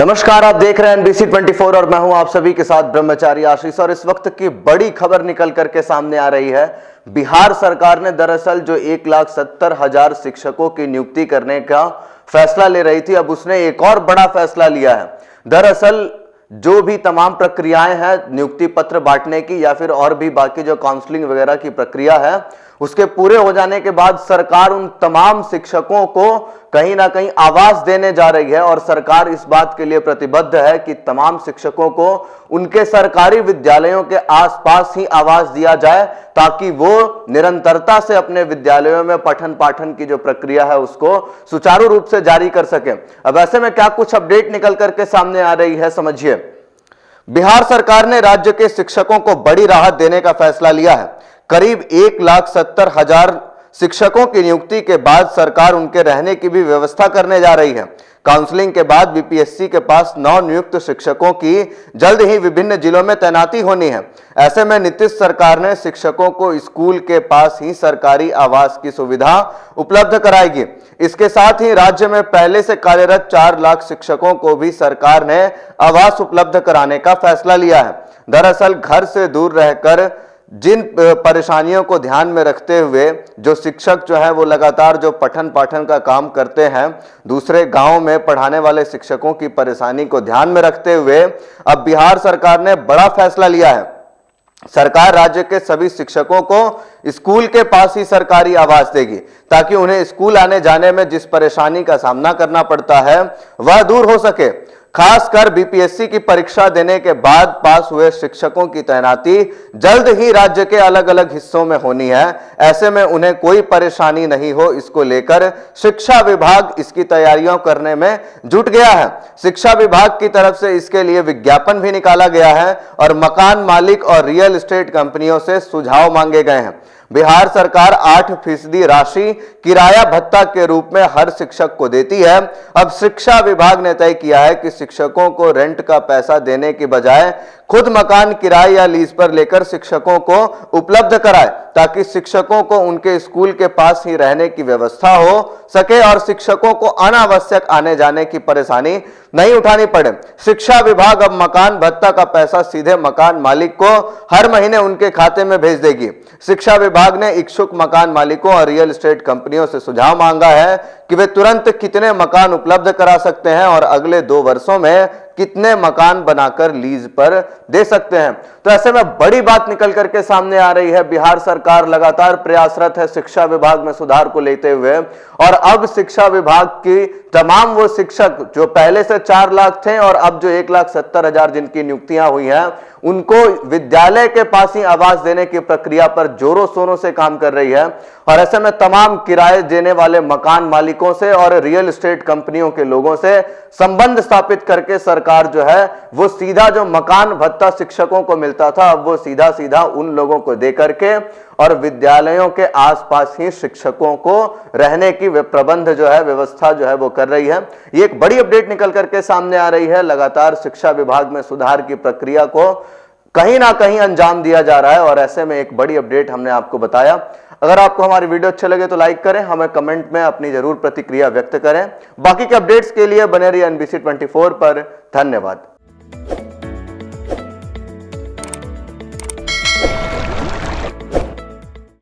नमस्कार, आप देख रहे हैं NBC 24 और मैं हूं आप सभी के साथ ब्रह्मचारी आशीष। और इस वक्त की बड़ी खबर निकल करके सामने आ रही है। बिहार सरकार ने दरअसल जो 1,70,000 शिक्षकों की नियुक्ति करने का फैसला ले रही थी, अब उसने एक और बड़ा फैसला लिया है। दरअसल जो भी तमाम प्रक्रियाएं हैं नियुक्ति पत्र बांटने की या फिर और भी बाकी जो काउंसलिंग वगैरह की प्रक्रिया है, उसके पूरे हो जाने के बाद सरकार उन तमाम शिक्षकों को कहीं ना कहीं आवास देने जा रही है। और सरकार इस बात के लिए प्रतिबद्ध है कि तमाम शिक्षकों को उनके सरकारी विद्यालयों के आसपास ही आवास दिया जाए, ताकि वो निरंतरता से अपने विद्यालयों में पठन पाठन की जो प्रक्रिया है उसको सुचारू रूप से जारी कर सके। अब ऐसे में क्या कुछ अपडेट निकल करके सामने आ रही है, समझिए। बिहार सरकार ने राज्य के शिक्षकों को बड़ी राहत देने का फैसला लिया है। करीब 1,70,000 शिक्षकों की नियुक्ति के बाद सरकार उनके रहने की भी व्यवस्था करने जा रही है। काउंसलिंग के बाद बीपीएससी के पास नवनियुक्त शिक्षकों की जल्द ही विभिन्न जिलों में तैनाती होनी है। ऐसे में नीतीश सरकार ने शिक्षकों को स्कूल के पास ही सरकारी आवास की सुविधा उपलब्ध कराएगी। इसके साथ ही राज्य में पहले से कार्यरत 4 लाख शिक्षकों को भी सरकार ने आवास उपलब्ध कराने का फैसला लिया है। दरअसल घर से दूर रहकर जिन परेशानियों को ध्यान में रखते हुए जो शिक्षक जो है वो लगातार जो पठन पाठन का काम करते हैं, दूसरे गांव में पढ़ाने वाले शिक्षकों की परेशानी को ध्यान में रखते हुए अब बिहार सरकार ने बड़ा फैसला लिया है। सरकार राज्य के सभी शिक्षकों को स्कूल के पास ही सरकारी आवास देगी, ताकि उन्हें स्कूल आने जाने में जिस परेशानी का सामना करना पड़ता है वह दूर हो सके। खासकर बीपीएससी की परीक्षा देने के बाद पास हुए शिक्षकों की तैनाती जल्द ही राज्य के अलग अलग हिस्सों में होनी है। ऐसे में उन्हें कोई परेशानी नहीं हो, इसको लेकर शिक्षा विभाग इसकी तैयारियां करने में जुट गया है। शिक्षा विभाग की तरफ से इसके लिए विज्ञापन भी निकाला गया है और मकान मालिक और रियल एस्टेट कंपनियों से सुझाव मांगे गए हैं। बिहार सरकार 8% राशि किराया भत्ता के रूप में हर शिक्षक को देती है। अब शिक्षा विभाग ने तय किया है कि शिक्षकों को रेंट का पैसा देने की बजाय खुद मकान किराए या लीज पर लेकर शिक्षकों को उपलब्ध कराए, ताकि शिक्षकों को उनके स्कूल के पास ही रहने की व्यवस्था हो सके और शिक्षकों को अनावश्यक आने जाने की परेशानी नहीं उठानी पड़े। शिक्षा विभाग अब मकान भत्ता का पैसा सीधे मकान मालिक को हर महीने उनके खाते में भेज देगी। शिक्षा विभाग ने इच्छुक मकान मालिकों और रियल एस्टेट कंपनियों से सुझाव मांगा है कि वे तुरंत कितने मकान उपलब्ध करा सकते हैं और अगले 2 वर्षों में कितने मकान बनाकर लीज पर दे सकते हैं। तो ऐसे में बड़ी बात निकल करके सामने आ रही है। बिहार सरकार लगातार प्रयासरत है शिक्षा विभाग में सुधार को लेते हुए, और अब शिक्षा विभाग की तमाम वो शिक्षक जो पहले से 4 लाख थे और अब जो 1,70,000 जिनकी नियुक्तियां हुई हैं, उनको विद्यालय के पास ही आवास देने की प्रक्रिया पर जोरों शोरों से काम कर रही है। और ऐसे में तमाम किराए देने वाले मकान मालिकों से और रियल एस्टेट कंपनियों के लोगों से संबंध स्थापित करके सरकार जो है वो सीधा जो मकान भत्ता शिक्षकों को मिलता था, अब वो सीधा सीधा उन लोगों को दे करके और विद्यालयों के आसपास ही शिक्षकों को रहने की प्रबंध जो है व्यवस्था जो है वो कर रही है। ये एक बड़ी अपडेट निकल करके सामने आ रही है। लगातार शिक्षा विभाग में सुधार की प्रक्रिया को कहीं ना कहीं अंजाम दिया जा रहा है और ऐसे में एक बड़ी अपडेट हमने आपको बताया। अगर आपको हमारी वीडियो अच्छे लगे तो लाइक करें, हमें कमेंट में अपनी जरूर प्रतिक्रिया व्यक्त करें। बाकी के अपडेट्स के लिए बने रहिए NBC 24 पर। धन्यवाद।